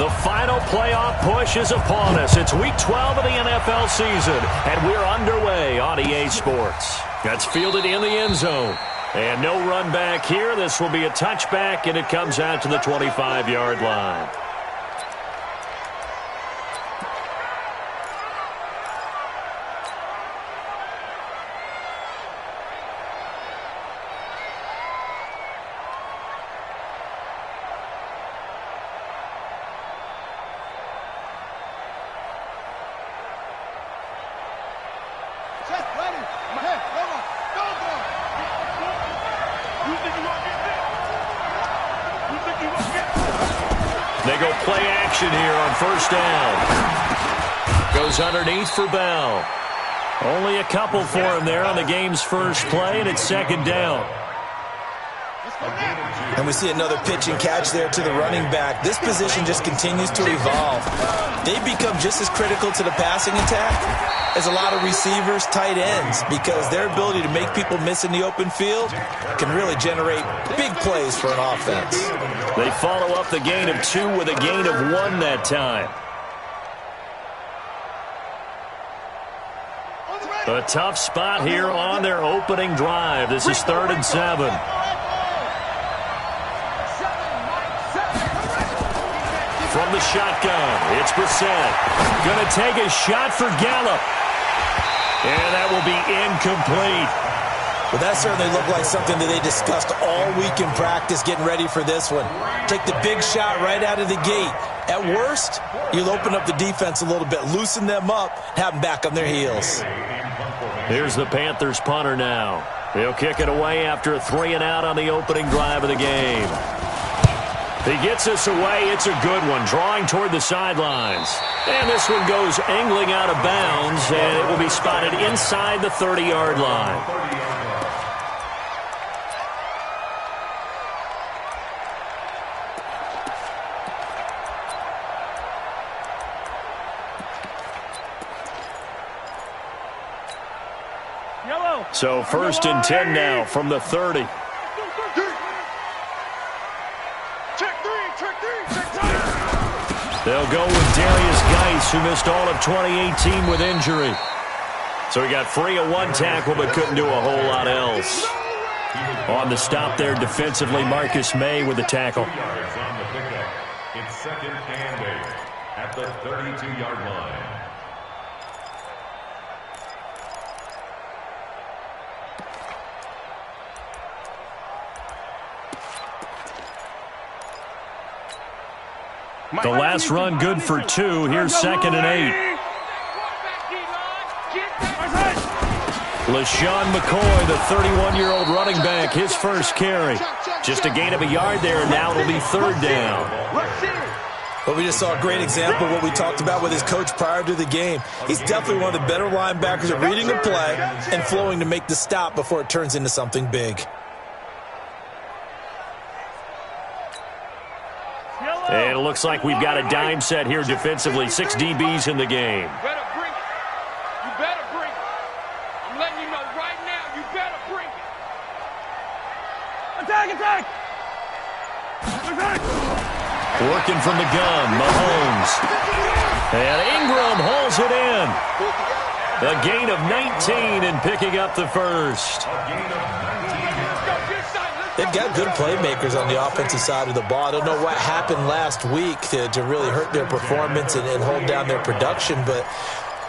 The final playoff push is upon us. It's Week 12 of the NFL season, and we're underway on EA Sports. That's fielded in the end zone. And no run back here. This will be a touchback, and it comes out to the 25-yard line. They go play action here on first down. Goes underneath for Bell. Only a couple for him there on the game's first play, and it's second down. And we see another pitch and catch there to the running back. This position just continues to evolve. They become just as critical to the passing attack as a lot of receivers, tight ends, because their ability to make people miss in the open field can really generate big plays for an offense. They follow up the gain of 2 with a gain of 1 that time. A tough spot here on their opening drive. This is 3rd and 7. From the shotgun, it's Brissett. Going to take a shot for Gallup. And that will be incomplete. Well, that certainly looked like something that they discussed all week in practice getting ready for this one. Take the big shot right out of the gate. At worst, you'll open up the defense a little bit, loosen them up, have them back on their heels. Here's the Panthers punter now. He'll kick it away after a 3-and-out on the opening drive of the game. He gets us away. It's a good one, drawing toward the sidelines. And this one goes angling out of bounds, and it will be spotted inside the 30-yard line. So 1st and 10 now from the 30. They'll go with Darius Geis, who missed all of 2018 with injury. So he got free of 1 tackle but couldn't do a whole lot else. On the stop there defensively, Marcus May with the tackle. It's 2nd and 8 at the 32-yard line. The last run good for 2. Here's 2nd and 8. LaShawn McCoy, the 31-year-old running back, his first carry. Just a gain of a yard there, and now it'll be 3rd down. But we just saw a great example of what we talked about with his coach prior to the game. He's definitely one of the better linebackers at reading a play and flowing to make the stop before it turns into something big. And it looks like we've got a dime set here defensively. 6 DBs in the game. You better bring it. You better bring it. I'm letting you know right now, you better bring it. Attack, attack! Attack! Working from the gun, Mahomes. And Ingram hauls it in. A gain of 19 and picking up the first. They've got good playmakers on the offensive side of the ball. I don't know what happened last week to really hurt their performance and hold down their production, but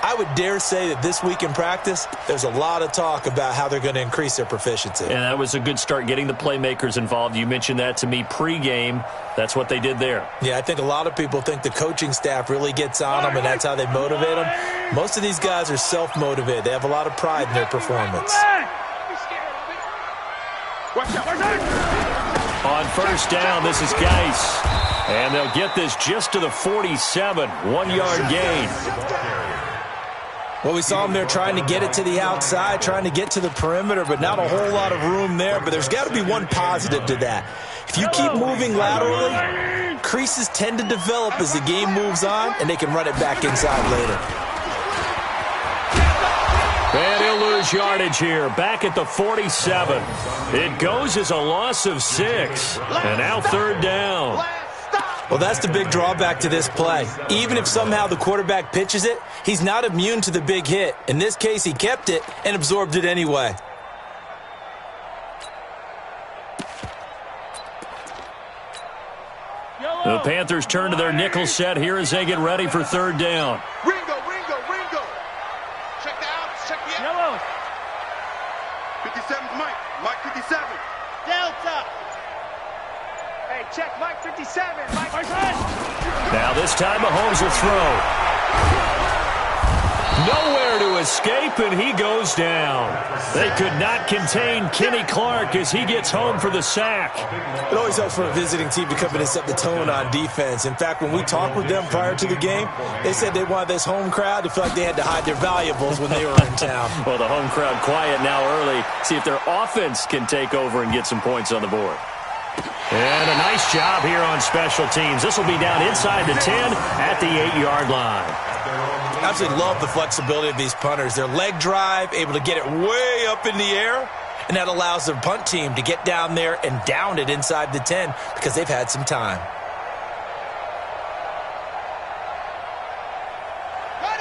I would dare say that this week in practice, there's a lot of talk about how they're going to increase their proficiency. And that was a good start getting the playmakers involved. You mentioned that to me pregame. That's what they did there. Yeah, I think a lot of people think the coaching staff really gets on them, and that's how they motivate them. Most of these guys are self-motivated. They have a lot of pride in their performance. On first down, this is Geis. And they'll get this just to the 47. 1-yard gain. Well, we saw them there trying to get it to the outside, trying to get to the perimeter, but not a whole lot of room there. But there's got to be one positive to that. If you keep moving laterally, creases tend to develop as the game moves on, and they can run it back inside later. And he'll lose yardage here, back at the 47. It goes as a loss of 6, and now 3rd down. Well, that's the big drawback to this play. Even if somehow the quarterback pitches it, he's not immune to the big hit. In this case, he kept it and absorbed it anyway. The Panthers turn to their nickel set here as they get ready for third down. Ringo. Check the outs, check the outs. 57's Mike. Mike 57. Delta. Hey, check Mike 57. Mike 57. Now this time Mahomes will throw. Nowhere to escape, and he goes down. They could not contain Kenny Clark as he gets home for the sack. It always helps for a visiting team to come in and set the tone on defense. In fact, when we talked with them prior to the game, they said they wanted this home crowd to feel like they had to hide their valuables when they were in town. Well, the home crowd quiet now early. See if their offense can take over and get some points on the board. And a nice job here on special teams. This will be down inside the 10 at the 8-yard line. I absolutely love the flexibility of these punters. Their leg drive, able to get it way up in the air, and that allows their punt team to get down there and down it inside the 10 because they've had some time.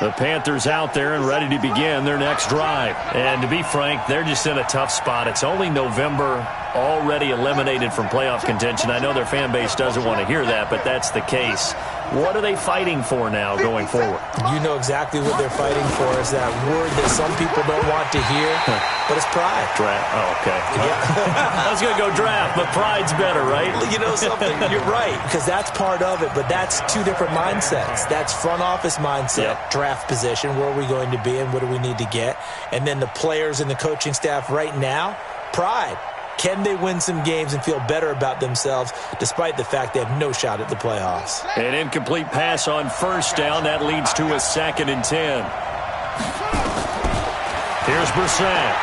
The Panthers out there and ready to begin their next drive. And to be frank, they're just in a tough spot. It's only November, already eliminated from playoff contention. I know their fan base doesn't want to hear that, but that's the case. What are they fighting for now going forward? You know exactly what they're fighting for. Is that word that some people don't want to hear, but it's pride. Draft. Oh, okay. Yeah. I was going to go draft, but pride's better, right? You know something? You're right, because that's part of it, but that's two different mindsets. That's front office mindset, draft position, where are we going to be and what do we need to get? And then the players and the coaching staff right now, pride. Can they win some games and feel better about themselves despite the fact they have no shot at the playoffs? An incomplete pass on first down. That leads to a 2nd and 10. Here's Brissett.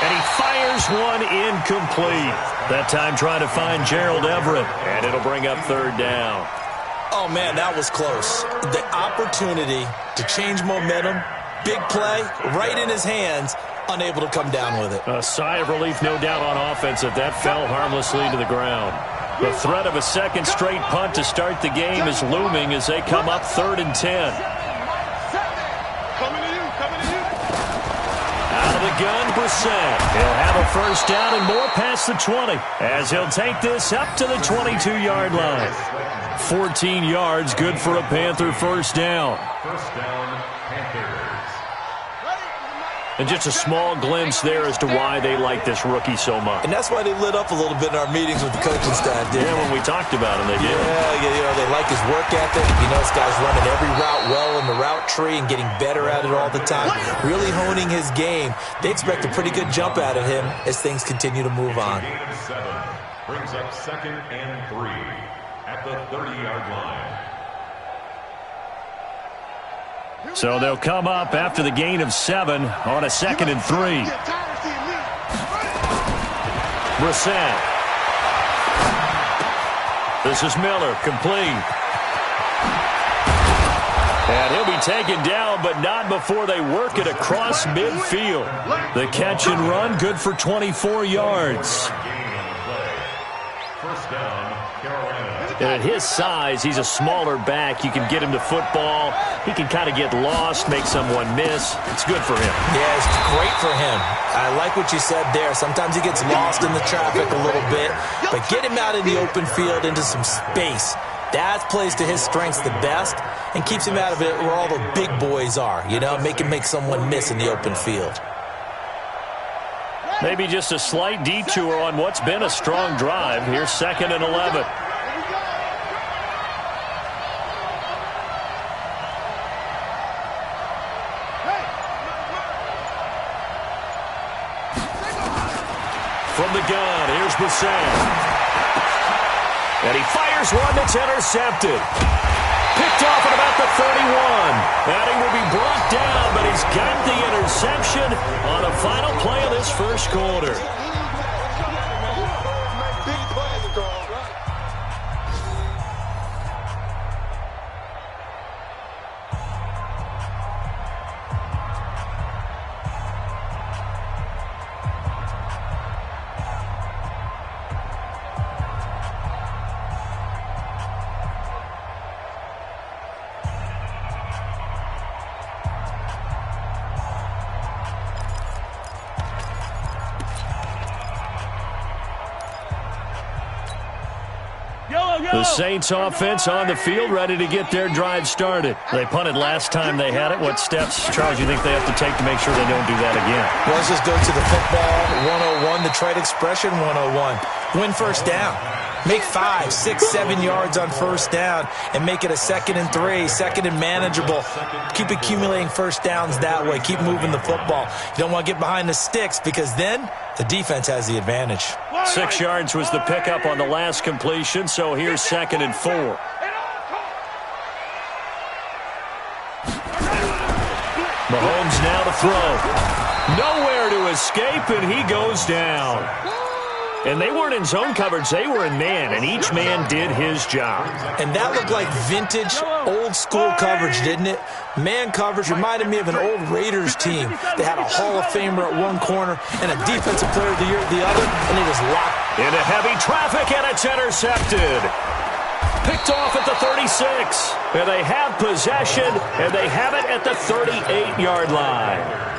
And he fires one incomplete. That time trying to find Gerald Everett. And it'll bring up third down. Oh, man, that was close. The opportunity to change momentum, big play, right in his hands, unable to come down with it. A sigh of relief, no doubt, on offense if that fell harmlessly to the ground. The threat of a second straight punt to start the game is looming as they come up 3rd and 10. Coming to you. Out of the gun, Brissett. He'll have a first down and more past the 20 as he'll take this up to the 22-yard line. 14 yards, good for a Panther first down. First down, Panthers. And just a small glimpse there as to why they like this rookie so much. And that's why they lit up a little bit in our meetings with the coaching staff, didn't when we talked about him, they did. Yeah, they like his work ethic. You know, this guy's running every route well in the route tree and getting better at it all the time, really honing his game. They expect a pretty good jump out of him as things continue to move on. Gain of 7 brings up 2nd and 3 at the 30-yard line. So they'll come up after the gain of 7 on a 2nd and 3. Brissett. This is Miller, complete. And he'll be taken down, but not before they work it across midfield. The catch and run, good for 24 yards. First down, Carolina. And at his size, he's a smaller back. You can get him to football. He can kind of get lost, make someone miss. It's good for him. Yeah, it's great for him. I like what you said there. Sometimes he gets lost in the traffic a little bit, but get him out in the open field into some space. That plays to his strengths the best and keeps him out of it where all the big boys are, you know, make someone miss in the open field. Maybe just a slight detour on what's been a strong drive. Here's 2nd and 11. From the gun, here's Brissett. And he fires one that's intercepted. Picked off at about the 31. And he will be brought down, but he's got the interception on a final play of this first quarter. The Saints offense on the field, ready to get their drive started. They punted last time they had it. What steps, Charles, you think they have to take to make sure they don't do that again? Well, let's just go to the football 101, the trade expression 101. Win first down. Make 5, 6, 7 yards on first down and make it a 2nd and 3, 2nd and manageable. Keep accumulating first downs that way. Keep moving the football. You don't want to get behind the sticks because then the defense has the advantage. 6 yards was the pickup on the last completion, so here's 2nd and 4. Mahomes now to throw. Nowhere to escape, and he goes down. And they weren't in zone coverage. They were in man, and each man did his job. And that looked like vintage, old-school coverage, didn't it? Man coverage reminded me of an old Raiders team. They had a Hall of Famer at one corner and a Defensive Player of the Year at the other, and it was locked. Into heavy traffic, and it's intercepted. Picked off at the 36. And they have possession, and they have it at the 38-yard line.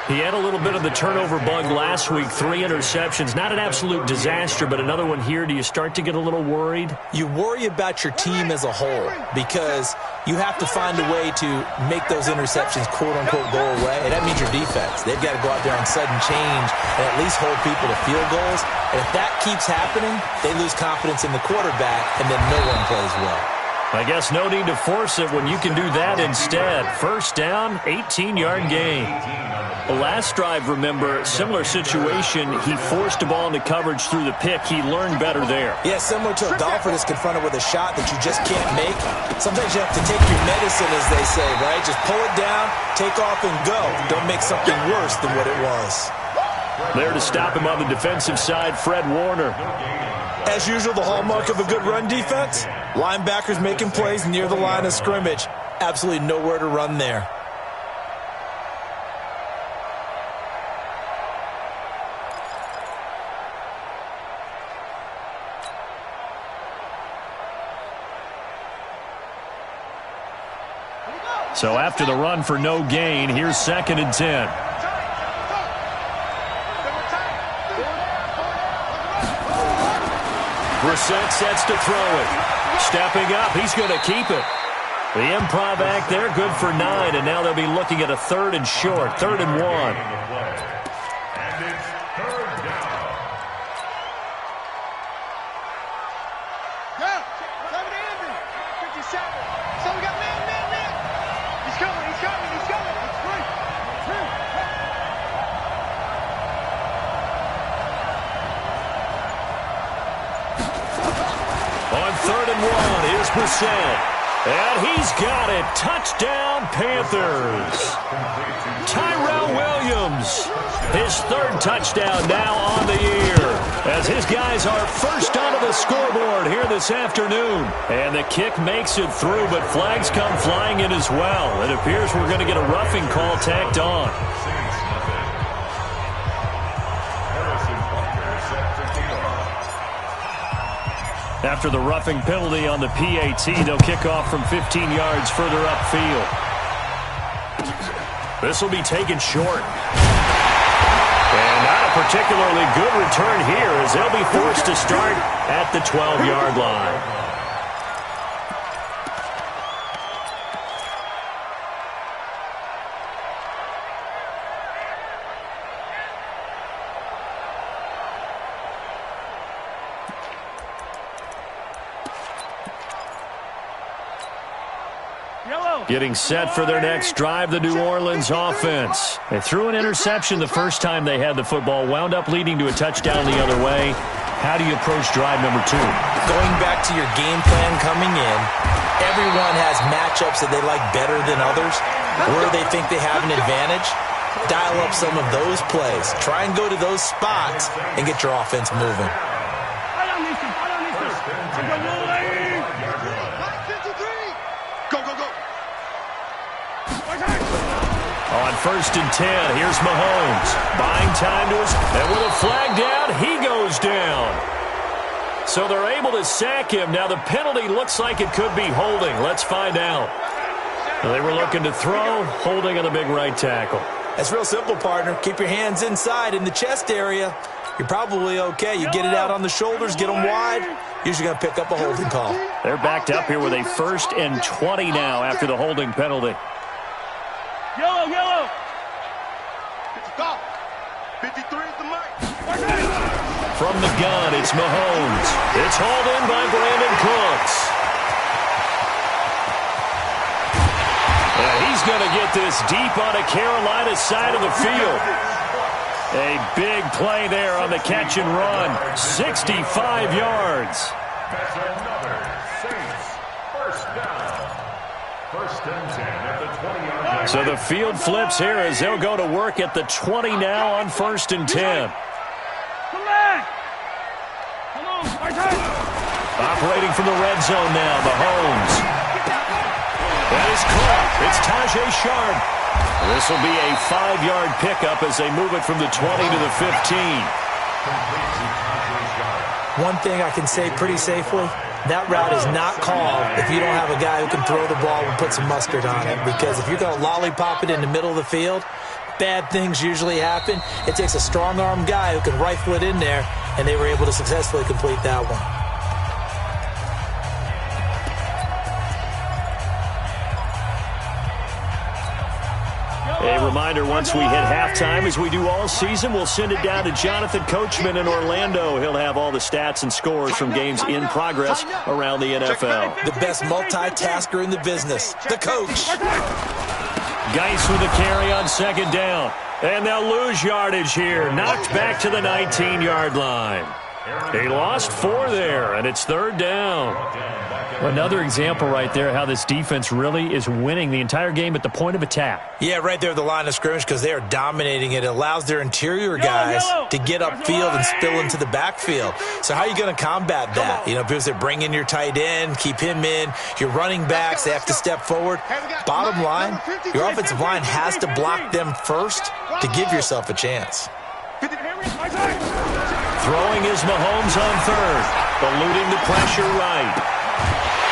He had a little bit of the turnover bug last week, 3 interceptions. Not an absolute disaster, but another one here. Do you start to get a little worried? You worry about your team as a whole because you have to find a way to make those interceptions, quote-unquote, go away. And that means your defense. They've got to go out there on sudden change and at least hold people to field goals. And if that keeps happening, they lose confidence in the quarterback, and then no one plays well. I guess no need to force it when you can do that instead. First down, 18-yard gain. The last drive, remember, similar situation. He forced the ball into coverage through the pick. He learned better there. Yeah, similar to a golfer that's confronted with a shot that you just can't make. Sometimes you have to take your medicine, as they say, right? Just pull it down, take off, and go. Don't make something worse than what it was. There to stop him on the defensive side, Fred Warner. As usual, the hallmark of a good run defense, linebackers making plays near the line of scrimmage. Absolutely nowhere to run there. So after the run for no gain, here's 2nd and 10. Brissett sets to throw it. Stepping up, he's going to keep it. The improv act there, good for 9, and now they'll be looking at a 3rd and short, 3rd and 1. And it's 3rd down. Go! 57. So we got man. He's coming. It's free. On 3rd and 1, here's Brissett. And he's got it. Touchdown, Panthers. Tyrell Williams, his 3rd touchdown now on the year, as his guys are first onto the scoreboard here this afternoon. And the kick makes it through, but flags come flying in as well. It appears we're going to get a roughing call tacked on. After the roughing penalty on the PAT, they'll kick off from 15 yards further upfield. This will be taken short. And not a particularly good return here, as they'll be forced to start at the 12-yard line. Getting set for their next drive, the New Orleans offense. They threw an interception the first time they had the football, wound up leading to a touchdown the other way. How do you approach drive number 2? Going back to your game plan coming in, everyone has matchups that they like better than others. Where they think they have an advantage, dial up some of those plays. Try and go to those spots and get your offense moving. On 1st and 10, here's Mahomes. Buying time to his, and with a flag down, he goes down. So they're able to sack him. Now the penalty looks like it could be holding. Let's find out. They were looking to throw, holding on the big right tackle. That's real simple, partner. Keep your hands inside in the chest area. you're probably okay. You get it out on the shoulders, get them wide, usually going to pick up a holding call. They're backed up here with a 1st and 20 now after the holding penalty. Yellow, yellow. 53 is the mic. From the gun, it's Mahomes. It's hauled in by Brandon Cooks. And he's going to get this deep on the Carolina side of the field. A big play there on the catch and run. 65 yards. That's another Saints first down. 1st and 10 at the 20-yard line. So the field flips here as they'll go to work at the 20 now on 1st and 10. Operating from the red zone now, Mahomes. That is caught. It's Tajay Sharp. This will be a 5-yard pickup as they move it from the 20 to the 15. One thing I can say pretty safely, that route is not called if you don't have a guy who can throw the ball and put some mustard on it. Because if you're going to lollipop it in the middle of the field, bad things usually happen. It takes a strong-arm guy who can rifle it in there, and they were able to successfully complete that one. A reminder, once we hit halftime, as we do all season, we'll send it down to Jonathan Coachman in Orlando. He'll have all the stats and scores from games in progress around the NFL. The best multitasker in the business, the coach. Geis with a carry on 2nd down. And they'll lose yardage here. Knocked back to the 19-yard line. He lost 4 there, and it's 3rd down. Another example right there how this defense really is winning the entire game at the point of attack. Yeah, right there at the line of scrimmage because they are dominating it. It allows their interior guys to get upfield and spill into the backfield. So how are you going to combat that? You know, because they bring in your tight end, keep him in. Your running backs, they have to step forward. Bottom line, your offensive line has to block them first to give yourself a chance. Throwing is Mahomes on 3rd. Eluding the pressure right.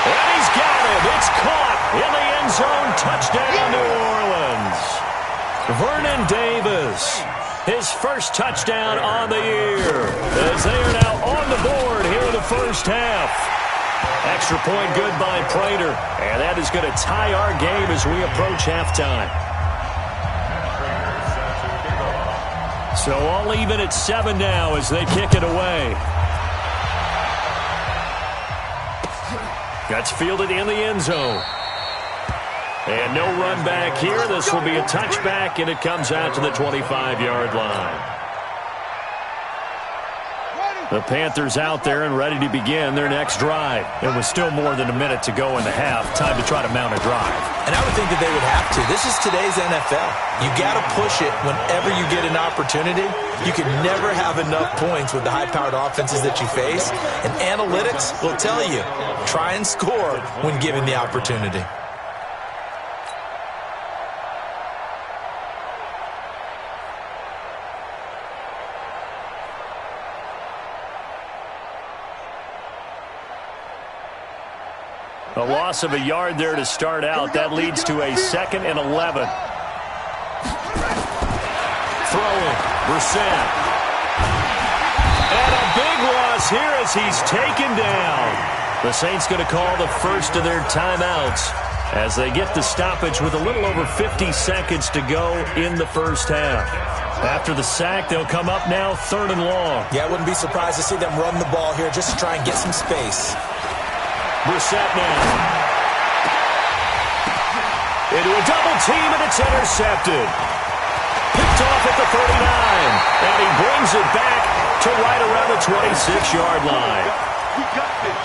And he's got it. It's caught in the end zone. Touchdown, New Orleans. Vernon Davis, his 1st touchdown on the year, as they are now on the board here in the 1st half. Extra point good by Prater, and that is going to tie our game as we approach halftime. So all even at 7 now as they kick it away. That's fielded in the end zone. And no run back here. This will be a touchback, and it comes out to the 25-yard line. The Panthers out there and ready to begin their next drive. It was still more than a minute to go in the half. Time to try to mount a drive. And I would think that they would have to. This is today's NFL. You got to push it whenever you get an opportunity. You can never have enough points with the high-powered offenses that you face. And analytics will tell you, try and score when given the opportunity. A loss of a yard there to start out. That leads to a 2nd and 11. Throwing, Brissett. And a big loss here as he's taken down. The Saints going to call the first of their timeouts as they get the stoppage with a little over 50 seconds to go in the 1st half. After the sack, they'll come up now 3rd and long. Yeah, I wouldn't be surprised to see them run the ball here just to try and get some space. Brissett now. Into a double team, and it's intercepted. Picked off at the 39. And he brings it back to right around the 26-yard line.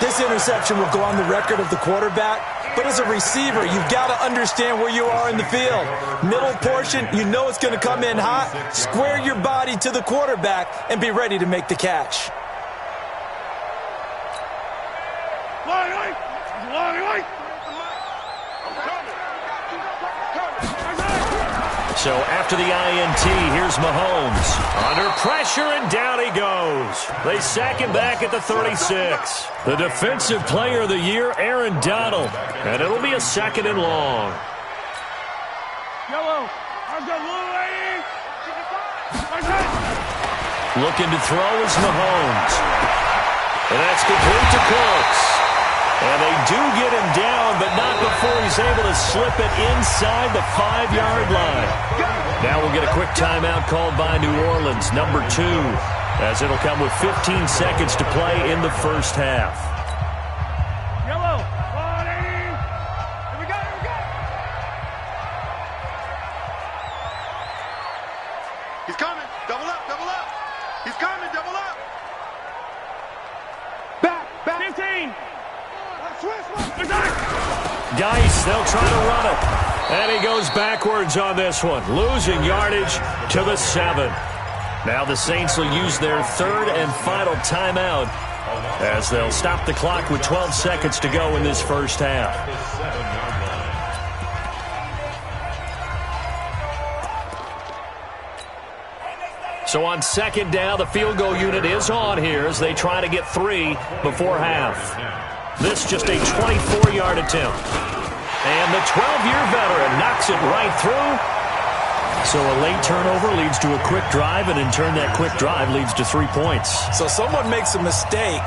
This interception will go on the record of the quarterback, but as a receiver, you've got to understand where you are in the field. Middle portion, you know it's going to come in hot. Square your body to the quarterback and be ready to make the catch. So after the INT, here's Mahomes. Under pressure, and down he goes. They sack him back at the 36. The Defensive Player of the Year, Aaron Donald. And it'll be a 2nd and long. Looking to throw is Mahomes. And that's complete to Cooks. And they do get him down, but not before he's able to slip it inside the 5-yard line. Now we'll get a quick timeout called by New Orleans, number 2, as it'll come with 15 seconds to play in the first half. Yellow. Here we go. He's coming. Double up. He's coming. Double up. Back. 15. Geis, they'll try to run it. And he goes backwards on this one, losing yardage to the 7. Now the Saints will use their third and final timeout as they'll stop the clock with 12 seconds to go in this first half. So on second down, the field goal unit is on here as they try to get 3 before half. This just a 24-yard attempt. And the 12-year veteran knocks it right through. So a late turnover leads to a quick drive, and in turn that quick drive leads to 3 points. So someone makes a mistake,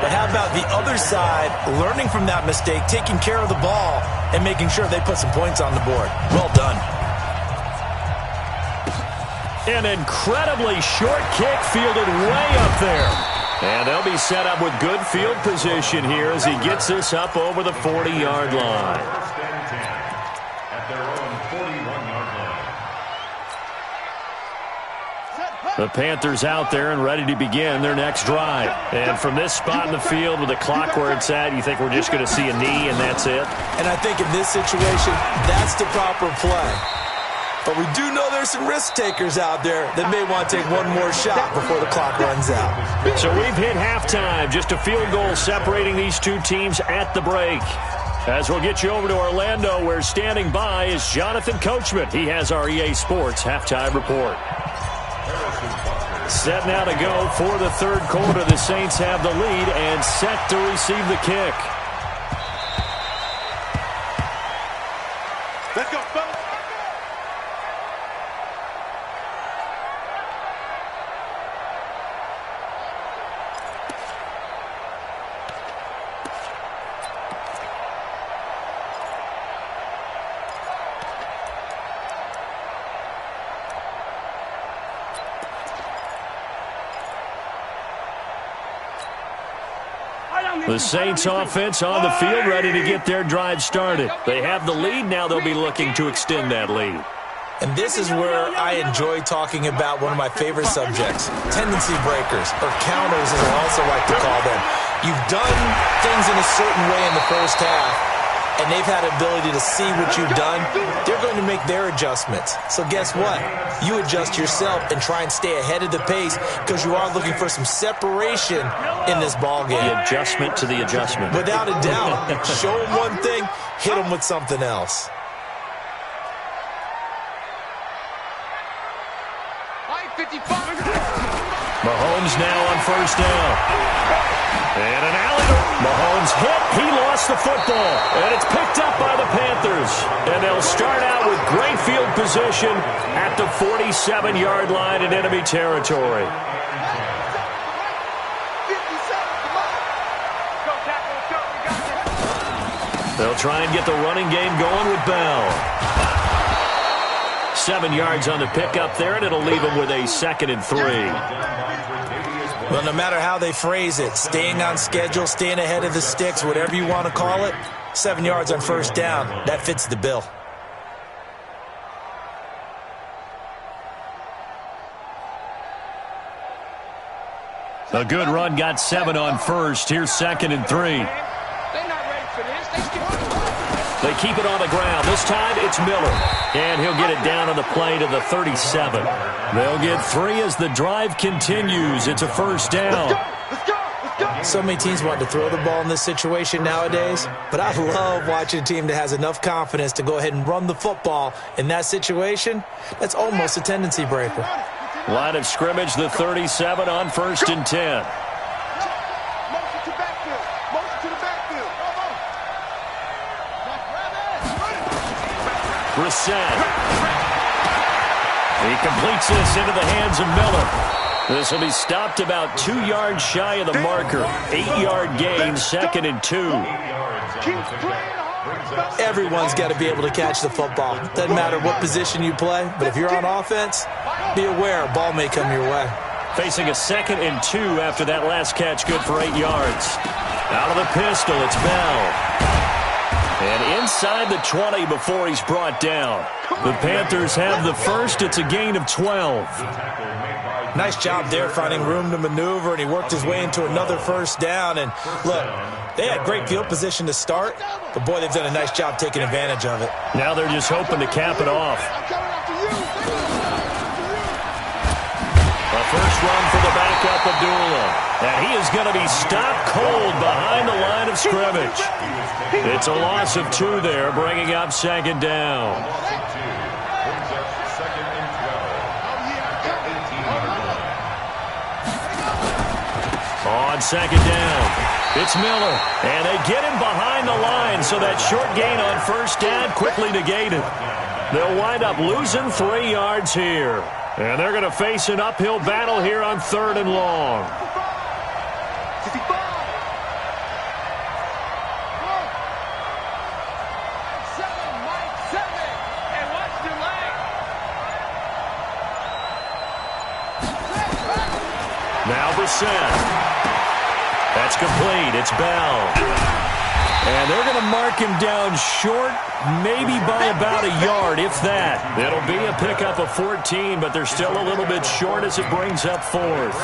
but how about the other side learning from that mistake, taking care of the ball, and making sure they put some points on the board? Well done. An incredibly short kick fielded way up there. And they'll be set up with good field position here as he gets this up over the 40-yard line. First and 10 at their own 41-yard line. The Panthers out there and ready to begin their next drive. And from this spot in the field with the clock where it's at, you think we're just going to see a knee and that's it? And I think in this situation, that's the proper play. But we do know there's some risk takers out there that may want to take one more shot before the clock runs out. So we've hit halftime. Just a field goal separating these two teams at the break. As we'll get you over to Orlando, where standing by is Jonathan Coachman. He has our EA Sports halftime report. Set now to go for the third quarter. The Saints have the lead and set to receive the kick. Let's go, fellas. The Saints offense on the field, ready to get their drive started. They have the lead. Now they'll be looking to extend that lead. And this is where I enjoy talking about one of my favorite subjects, tendency breakers, or counters as I also like to call them. You've done things in a certain way in the first half, and they've had the ability to see what you've done. They're going to make their adjustments. So guess what? You adjust yourself and try and stay ahead of the pace because you are looking for some separation in this ballgame. The adjustment to the adjustment. Without a doubt. Show them one thing, hit them with something else. Mahomes now on first down. And an alley. Mahomes hit. He lost the football. And it's picked up by the Panthers. And they'll start out with great field position at the 47-yard line in enemy territory. They'll try and get the running game going with Bell. 7 yards on the pickup there, and it'll leave him with a 2nd and 3. Well, no matter how they phrase it, staying on schedule, staying ahead of the sticks, whatever you want to call it, 7 yards on first down, that fits the bill. A good run got 7 on first. Here's 2nd and 3. They keep it on the ground. This time it's Miller. And he'll get it down on the play to the 37. They'll get 3 as the drive continues. It's a first down. So many teams want to throw the ball in this situation nowadays, but I love watching a team that has enough confidence to go ahead and run the football. In that situation, that's almost a tendency breaker. Line of scrimmage, the 37 on 1st and 10. Brissett. He completes this into the hands of Miller. This will be stopped about 2 yards shy of the marker. 8-yard gain, 2nd and 2. Everyone's got to be able to catch the football. Doesn't matter what position you play, but if you're on offense, be aware a ball may come your way. Facing a 2nd and 2 after that last catch, good for 8 yards. Out of the pistol, it's Bell. And inside the 20 before he's brought down. The Panthers have the first. It's a gain of 12. Nice job there finding room to maneuver, and he worked his way into another first down. And look, they had great field position to start, but boy, they've done a nice job taking advantage of it. Now they're just hoping to cap it off. A first run for the backup, Abdullah. And he is going to be stopped cold behind the line of scrimmage. It's a loss of 2 there, bringing up 2nd down. On 2nd down, it's Miller. And they get him behind the line, so that short gain on first down quickly negated. They'll wind up losing 3 yards here. And they're going to face an uphill battle here on 3rd and long. Now Brissett. That's complete. It's Bell. And they're going to mark him down short, maybe by about a yard, if that. It'll be a pickup of 14, but they're still a little bit short as it brings up 4th.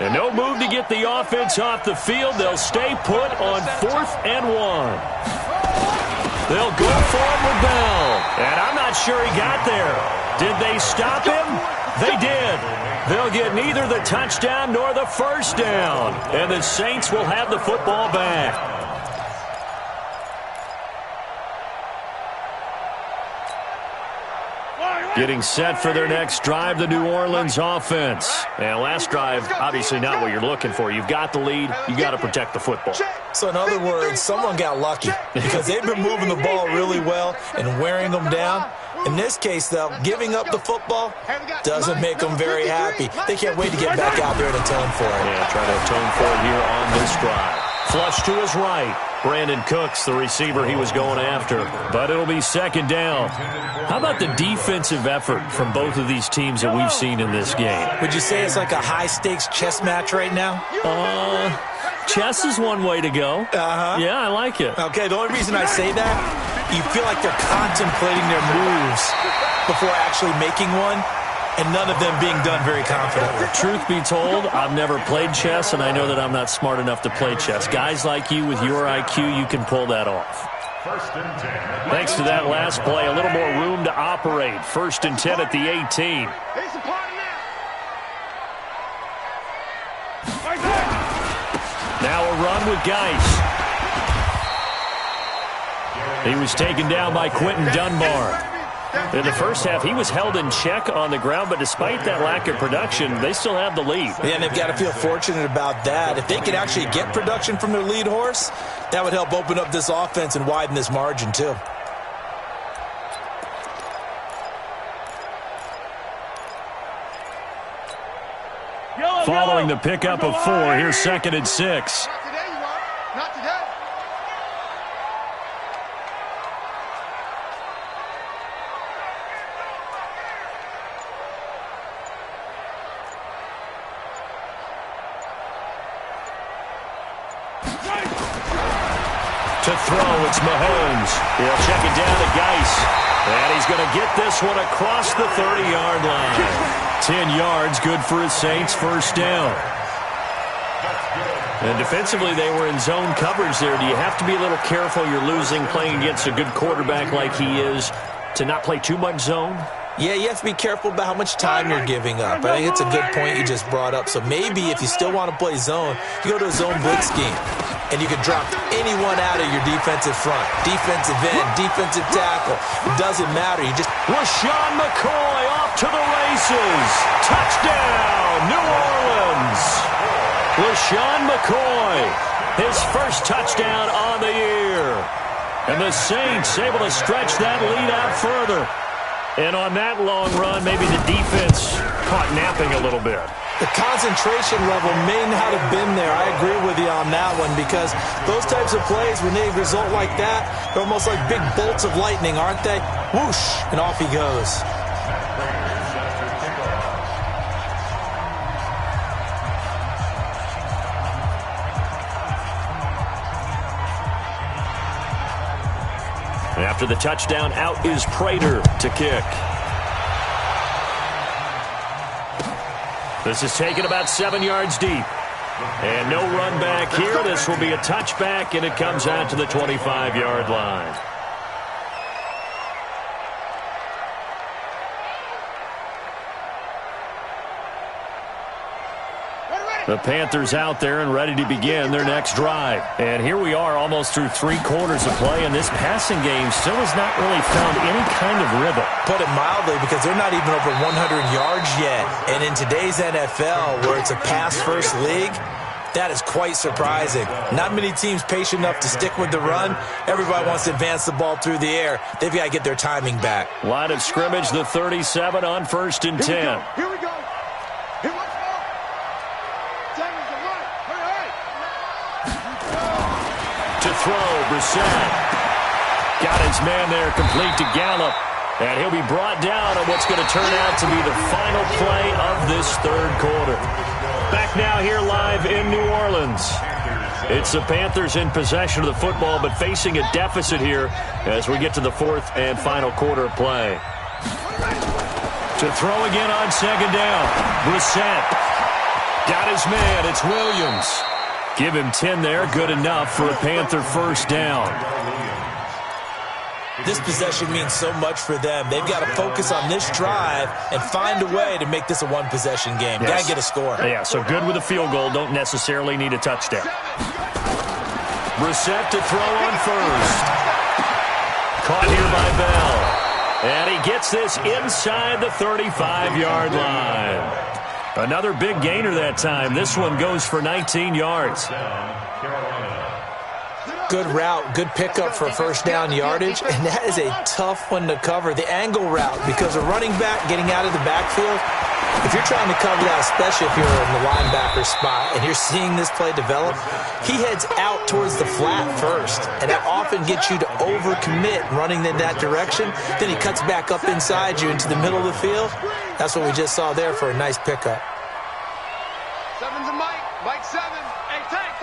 And no move to get the offense off the field. They'll stay put on 4th and 1. They'll go for him with Bell. And I'm not sure he got there. Did they stop him? They did. They'll get neither the touchdown nor the first down. And the Saints will have the football back. Getting set for their next drive, the New Orleans offense. And last drive, obviously not what you're looking for. You've got the lead. You've got to protect the football. So in other words, someone got lucky because they've been moving the ball really well and wearing them down. In this case, though, giving up the football doesn't make them very happy. They can't wait to get back out there and atone for it. Yeah, try to atone for it here on this drive. Flush to his right. Brandon Cooks, the receiver he was going after. But it'll be 2nd down. How about the defensive effort from both of these teams that we've seen in this game? Would you say it's like a high-stakes chess match right now? Chess is one way to go. Yeah, I like it. Okay, the only reason I say that, you feel like they're contemplating their moves before actually making one, and none of them being done very confidently. Truth be told, I've never played chess, and I know that I'm not smart enough to play chess. Guys like you with your IQ, you can pull that off. Thanks to that last play, a little more room to operate. 1st and 10 at the 18. Now a run with Geis. He was taken down by Quentin Dunbar. In the first half, he was held in check on the ground, but despite that lack of production, they still have the lead. Yeah, and they've got to feel fortunate about that. If they could actually get production from their lead horse, that would help open up this offense and widen this margin, too. Following the pickup of 4, here's 2nd and 6. Not today, you are. Not today. To throw, it's Mahomes. He'll check it down to Geis. And he's going to get this one across the 30-yard line. 10 yards, good for his Saints, first down. And defensively, they were in zone coverage there. Do you have to be a little careful? You're losing, playing against a good quarterback like he is, to not play too much zone? Yeah, you have to be careful about how much time you're giving up. I think it's a good point you just brought up. So maybe if you still want to play zone, you go to a zone blitz scheme. And you can drop anyone out of your defensive front. Defensive end, defensive tackle. It doesn't matter. You just... LaShawn McCoy off to the races. Touchdown, New Orleans. LaShawn McCoy, his first touchdown on the year. And the Saints able to stretch that lead out further. And on that long run, maybe the defense caught napping a little bit. The concentration level may not have been there. I agree with you on that one because those types of plays, when they result like that, they're almost like big bolts of lightning, aren't they? Whoosh, and off he goes. After the touchdown, out is Prater to kick. This is taken about 7 yards deep. And no run back here. This will be a touchback, and it comes out to the 25-yard line. The Panthers out there and ready to begin their next drive. And here we are almost through 3 quarters of play, and this passing game still has not really found any kind of rhythm. Put it mildly, because they're not even over 100 yards yet. And in today's NFL, where it's a pass-first league, that is quite surprising. Not many teams patient enough to stick with the run. Everybody wants to advance the ball through the air. They've got to get their timing back. Line of scrimmage, the 37 on 1st and 10. Here we go. Here, let's go. 7's the right. Hurry. To throw, Brissett. Got his man there, complete to Gallup. And he'll be brought down on what's going to turn out to be the final play of this 3rd quarter. Back now here live in New Orleans. It's the Panthers in possession of the football, but facing a deficit here as we get to the 4th and final quarter of play. To throw again on 2nd down. Brissett. Got his man. It's Williams. Give him 10 there. Good enough for a Panther first down. This possession means so much for them. They've got to focus on this drive and find a way to make this a one-possession game. Yes. Got to get a score. Yeah, so good with a field goal. Don't necessarily need a touchdown. Brissett to throw on 1st. Caught here by Bell. And he gets this inside the 35-yard line. Another big gainer that time. This one goes for 19 yards. Good route, good pickup for first down yardage, and that is a tough one to cover. The angle route, because a running back getting out of the backfield, if you're trying to cover that, especially if you're in the linebacker spot and you're seeing this play develop, he heads out towards the flat first, and that often gets you to overcommit running in that direction. Then he cuts back up inside you into the middle of the field. That's what we just saw there for a nice pickup. 7's a Mike. Mike 7. Hey, tank.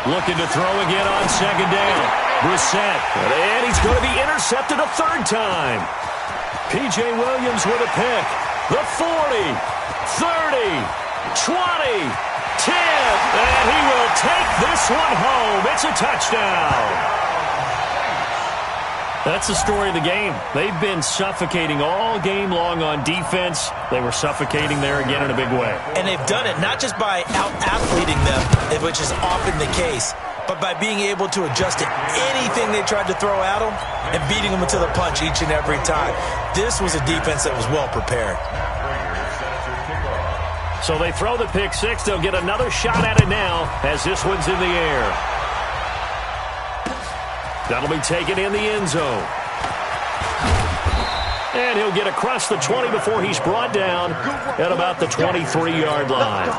Looking to throw again on 2nd down. Brissett. And he's going to be intercepted a 3rd time. P.J. Williams with a pick. The 40, 30, 20, 10. And he will take this one home. It's a touchdown. That's the story of the game. They've been suffocating all game long on defense. They were suffocating there again in a big way. And they've done it not just by out-athleting them, which is often the case, but by being able to adjust to anything they tried to throw at them and beating them to the punch each and every time. This was a defense that was well prepared. So they throw the pick 6. They'll get another shot at it now as this one's in the air. That'll be taken in the end zone. And he'll get across the 20 before he's brought down at about the 23-yard line.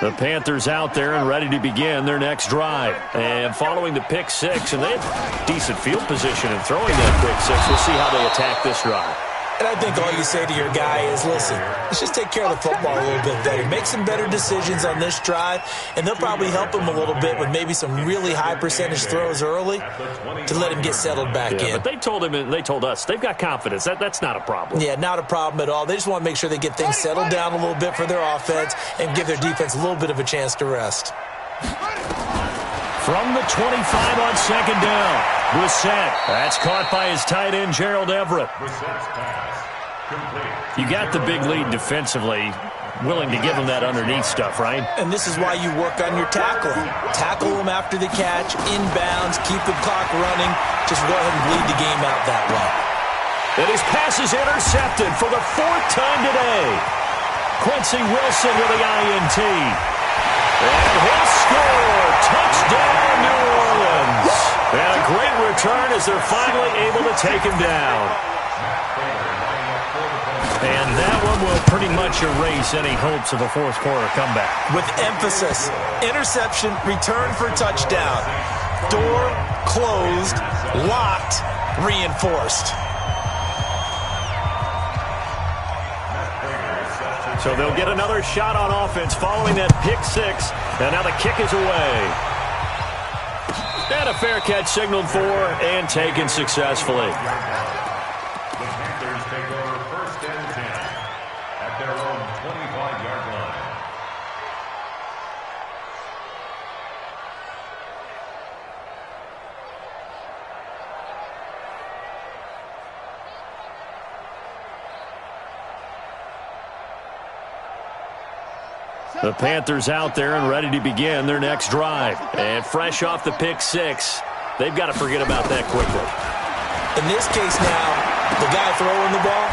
The Panthers out there and ready to begin their next drive. And following the pick 6, and they have decent field position in throwing that pick 6. We'll see how they attack this drive. And I think all you say to your guy is, listen, let's just take care of the football a little bit better. Make some better decisions on this drive, and they'll probably help him a little bit with maybe some really high percentage throws early to let him get settled back in. But they told him, and they told us, they've got confidence. That's not a problem. Yeah, not a problem at all. They just want to make sure they get things settled down a little bit for their offense and give their defense a little bit of a chance to rest. From the 25 on second down, Brissett. That's caught by his tight end, Gerald Everett. You got the big lead defensively, willing to give him that underneath stuff, right? And this is why you work on your tackling. Tackle him after the catch, inbounds, keep the clock running. Just go ahead and bleed the game out that way. And his pass is intercepted for the fourth time today. Quincy Wilson with the INT. And he'll score. Touchdown, New Orleans. And a great return as they're finally able to take him down. And that one will pretty much erase any hopes of a fourth quarter comeback. With emphasis, interception, return for touchdown. Door closed, locked, reinforced. So they'll get another shot on offense following that pick six. And now the kick is away. And a fair catch signaled for and taken successfully. The Panthers take over 1st and 10 at their own 25-yard line. The Panthers out there and ready to begin their next drive. And fresh off the pick six, they've got to forget about that quickly. In this case now, the guy throwing the ball,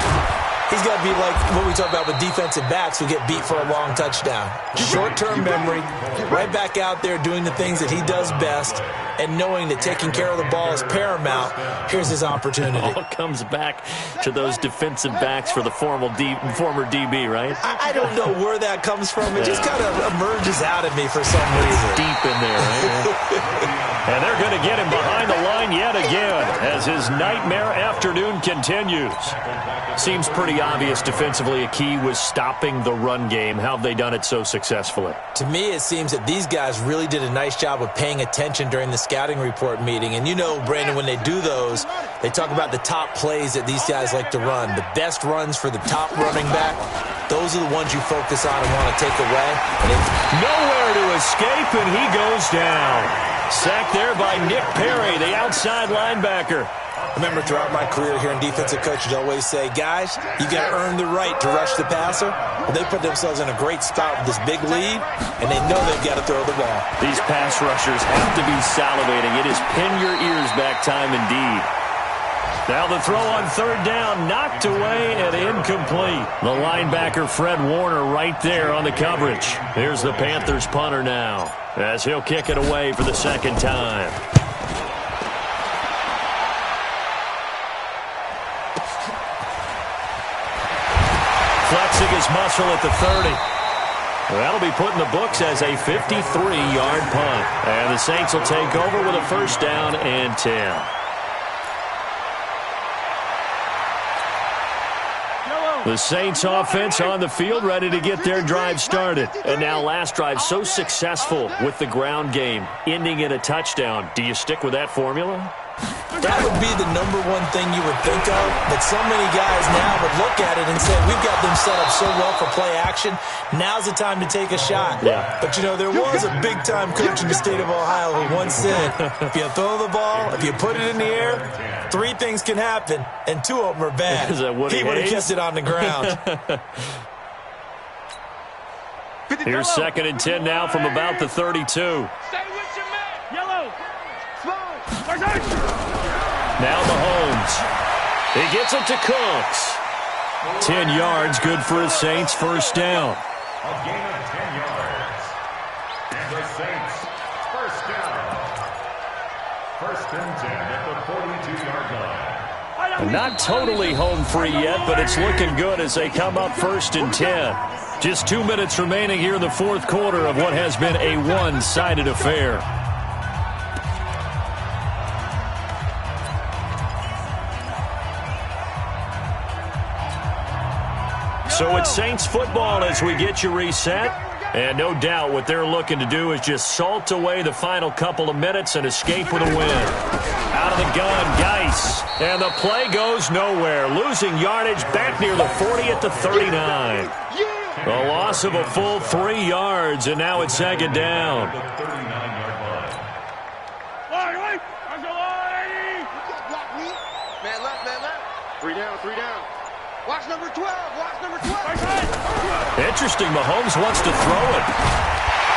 he's got to be like what we talk about with defensive backs who get beat for a long touchdown. Short-term memory, right back out there doing the things that he does best, and knowing that taking care of the ball is paramount. Here's his opportunity. It all comes back to those defensive backs for the former DB, right? I don't know where that comes from. It just kind of emerges out of me for some reason. Deep in there, right? And they're going to get him behind the line yet again as his nightmare afternoon continues. Seems pretty obvious defensively a key was stopping the run game. How have they done it so successfully? To me, it seems that these guys really did a nice job of paying attention during the scouting report meeting. And you know, Brandon, when they do those, they talk about the top plays that these guys like to run. The best runs for the top running back, those are the ones you focus on and want to take away. Nowhere to escape, and he goes down. Sacked there by Nick Perry, the outside linebacker. Remember, throughout my career here in defensive coaches always say, guys, you got to earn the right to rush the passer. Well, they put themselves in a great spot with this big lead, and they know they've got to throw the ball. These pass rushers have to be salivating. It is pin your ears back time indeed. Now the throw on third down, knocked away and incomplete. The linebacker Fred Warner right there on the coverage. Here's the Panthers punter now as he'll kick it away for the second time. Flexing his muscle at the 30. That'll be put in the books as a 53-yard punt. And the Saints will take over with a first down and 10. The Saints offense on the field ready to get their drive started. And now last drive so successful with the ground game, ending in a touchdown. Do you stick with that formula? That would be the number one thing you would think of, but so many guys now would look at it and say, we've got them set up so well for play action, now's the time to take a shot. Yeah. But, you know, there was a big-time coach in the state of Ohio who once said, if you throw the ball, if you put it in the air, 3 things can happen, and 2 of them are bad. Is that Woody He would have Hayes? kept it on the ground. Here's second and 10 now from about the 32. Stay with your man. Yellow. Now Mahomes. He gets it to Cooks. 10 yards, good for his Saints first down. A gain of 10 yards. And the Saints, first down. 1st and 10 at the 42-yard line. Not totally home free yet, but it's looking good as they come up 1st and 10. Just 2 minutes remaining here in the fourth quarter of what has been a one-sided affair. So it's Saints football as we get you reset. And no doubt what they're looking to do is just salt away the final couple of minutes and escape with a win. Out of the gun, Geis. And the play goes nowhere. Losing yardage back near the 40 at the 39. A loss of a full 3 yards, and now it's second down. Man left, man left. 3 down, 3 down. Watch number 12, watch number 12. Interesting, Mahomes wants to throw it.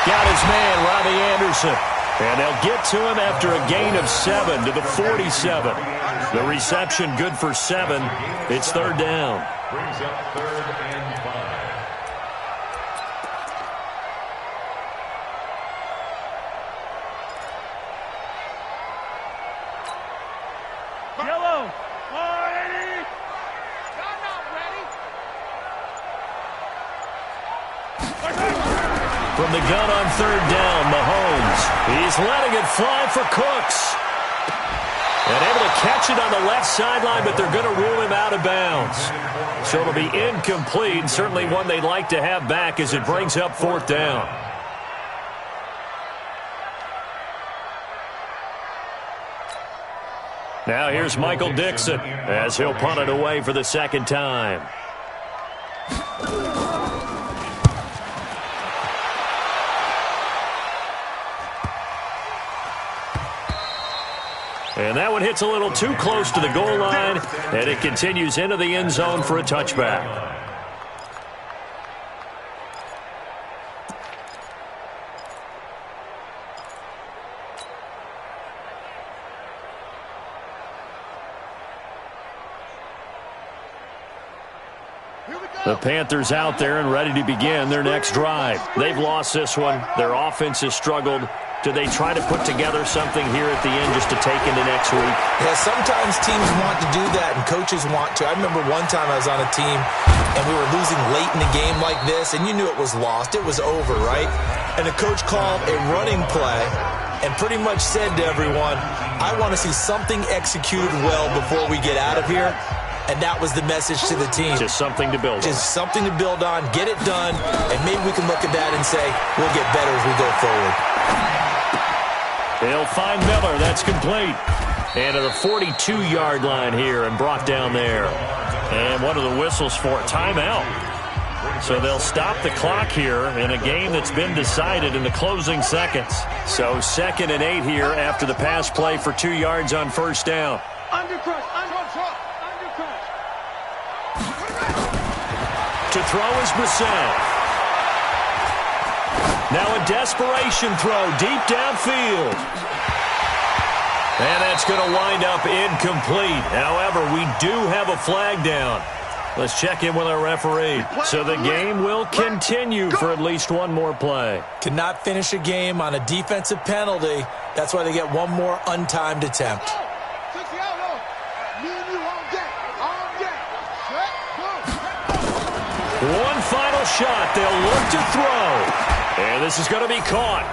Got his man, Robbie Anderson. And they'll get to him after a gain of 7 to the 47. The reception good for 7. It's third down. Brings up 3rd and 5. Yellow. Ready. Gun out, ready. From the gun on third down, Mahomes. He's letting it fly for Cooks. And able to catch it on the left sideline, but they're going to rule him out of bounds. So it'll be incomplete, certainly one they'd like to have back as it brings up fourth down. Now here's Michael Dixon as he'll punt it away for the second time. And that one hits a little too close to the goal line, and it continues into the end zone for a touchback. The Panthers out there and ready to begin their next drive. They've lost this one. Their offense has struggled. Do they try to put together something here at the end just to take into next week? Yeah, sometimes teams want to do that and coaches want to. I remember one time I was on a team and we were losing late in a game like this, and you knew it was lost. It was over, right? And the coach called a running play and pretty much said to everyone, I want to see something executed well before we get out of here. And that was the message to the team. Just something to build on. Just something to build on, get it done, and maybe we can look at that and say, we'll get better as we go forward. They'll find Miller. That's complete. And to the 42-yard line here and brought down there. And what are the whistles for? Timeout. So they'll stop the clock here in a game that's been decided in the closing seconds. So 2nd and 8 here after the pass play for 2 yards on first down. Undercrush. To throw is Brissett. Now a desperation throw deep downfield. And that's going to wind up incomplete. However, we do have a flag down. Let's check in with our referee. So the game will continue for at least one more play. Cannot finish a game on a defensive penalty. That's why they get one more untimed attempt. One final shot. They'll look to throw. And this is going to be caught.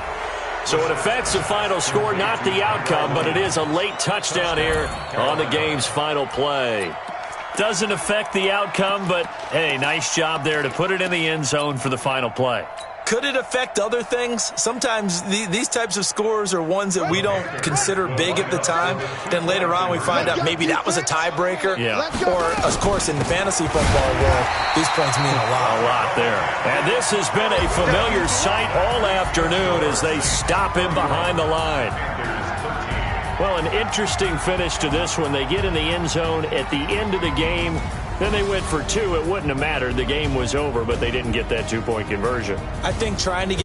So it affects the final score, not the outcome, but it is a late touchdown here on the game's final play. Doesn't affect the outcome, but, hey, nice job there to put it in the end zone for the final play. Could it affect other things? Sometimes these types of scores are ones that we don't consider big at the time. Then later on we find out maybe that was a tiebreaker. Yeah. Or, of course, in the fantasy football world, these points mean a lot. A lot there. And this has been a familiar sight all afternoon as they stop him behind the line. Well, an interesting finish to this one. They get in the end zone at the end of the game. Then they went for 2. It wouldn't have mattered. The game was over, but they didn't get that 2-point conversion. I think trying to get